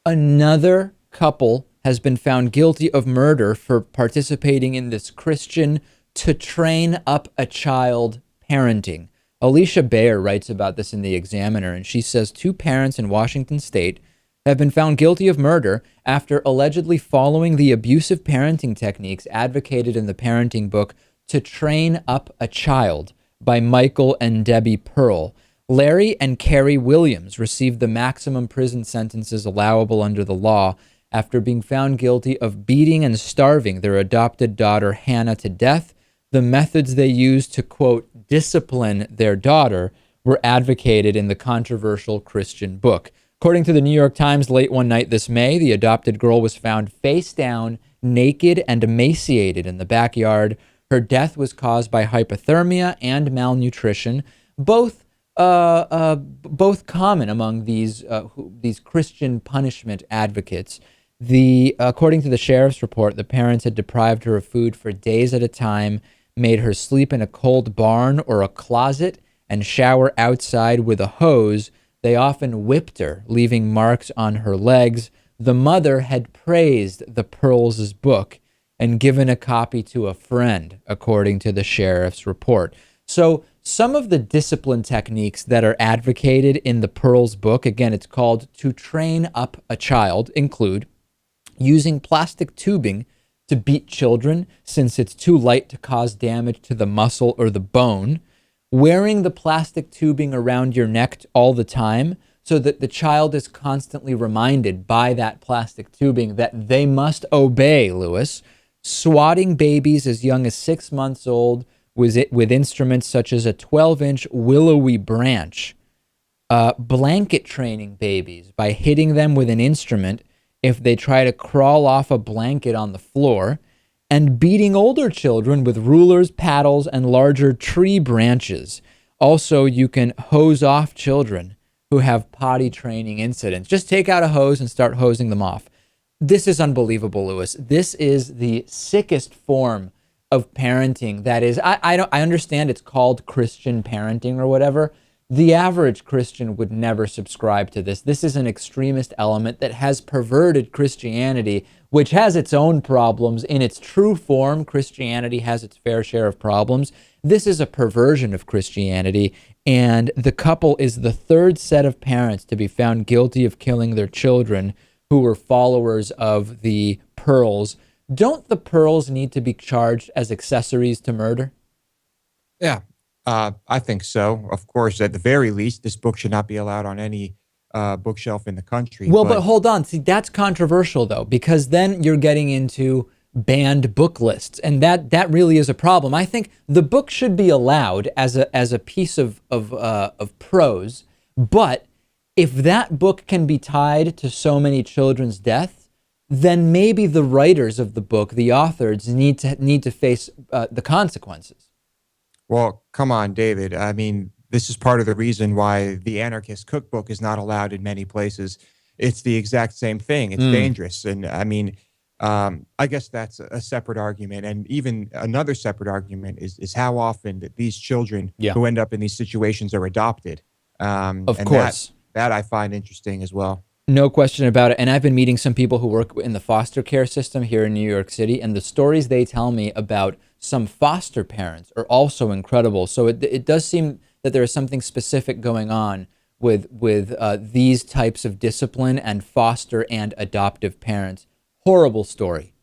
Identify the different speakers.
Speaker 1: Another couple has been found guilty of murder for participating in this Christian to train up a child parenting. Alicia Bayer writes about this in The Examiner, and she says two parents in Washington state have been found guilty of murder after allegedly following the abusive parenting techniques advocated in the parenting book To Train Up a Child by Michael and Debbie Pearl. Larry and Carrie Williams received the maximum prison sentences allowable under the law after being found guilty of beating and starving their adopted daughter Hannah to death. The methods they used to, quote, discipline their daughter were advocated in the controversial Christian book. According to the New York Times, late one night this May, the adopted girl was found face down, naked, and emaciated in the backyard. Her death was caused by hypothermia and malnutrition, both common among these Christian punishment advocates. According to the sheriff's report, the parents had deprived her of food for days at a time, made her sleep in a cold barn or a closet, and shower outside with a hose. They often whipped her, leaving marks on her legs. The mother had praised the Pearls' book and given a copy to a friend, according to the sheriff's report. So some of the discipline techniques that are advocated in the Pearls' book, again, it's called To Train Up a Child, include using plastic tubing to beat children since it's too light to cause damage to the muscle or the bone, wearing the plastic tubing around your neck all the time so that the child is constantly reminded by that plastic tubing that they must obey, Lewis, swatting babies as young as 6 months old with instruments such as a 12-inch willowy branch, blanket training babies by hitting them with an instrument if they try to crawl off a blanket on the floor, and beating older children with rulers, paddles, and larger tree branches. Also, you can hose off children who have potty training incidents. Just take out a hose and start hosing them off. This is unbelievable, Lewis. This is the sickest form of parenting. That is, I understand it's called Christian parenting or whatever. The average Christian would never subscribe to this. This is an extremist element that has perverted Christianity, which has its own problems. In its true form, Christianity has its fair share of problems. This is a perversion of Christianity, and the couple is the third set of parents to be found guilty of killing their children who were followers of the Pearls. Don't the Pearls need to be charged as accessories to murder?
Speaker 2: Yeah. I think so. Of course, at the very least, this book should not be allowed on any bookshelf in the country.
Speaker 1: Well, but hold on. See, that's controversial, though, because then you're getting into banned book lists, and that really is a problem. I think the book should be allowed as a piece of prose, but if that book can be tied to so many children's deaths, then maybe the writers of the book, the authors, need to face the consequences.
Speaker 2: Well, come on, David. I mean, this is part of the reason why the Anarchist Cookbook is not allowed in many places. It's the exact same thing. It's dangerous. And I mean, I guess that's a separate argument. And even another separate argument is how often that these children who end up in these situations are adopted.
Speaker 1: Of course.
Speaker 2: That I find interesting as well.
Speaker 1: No question about it. And I've been meeting some people who work in the foster care system here in New York City, and the stories they tell me about some foster parents are also incredible. So it does seem that there is something specific going on with these types of discipline and foster and adoptive parents. Horrible story.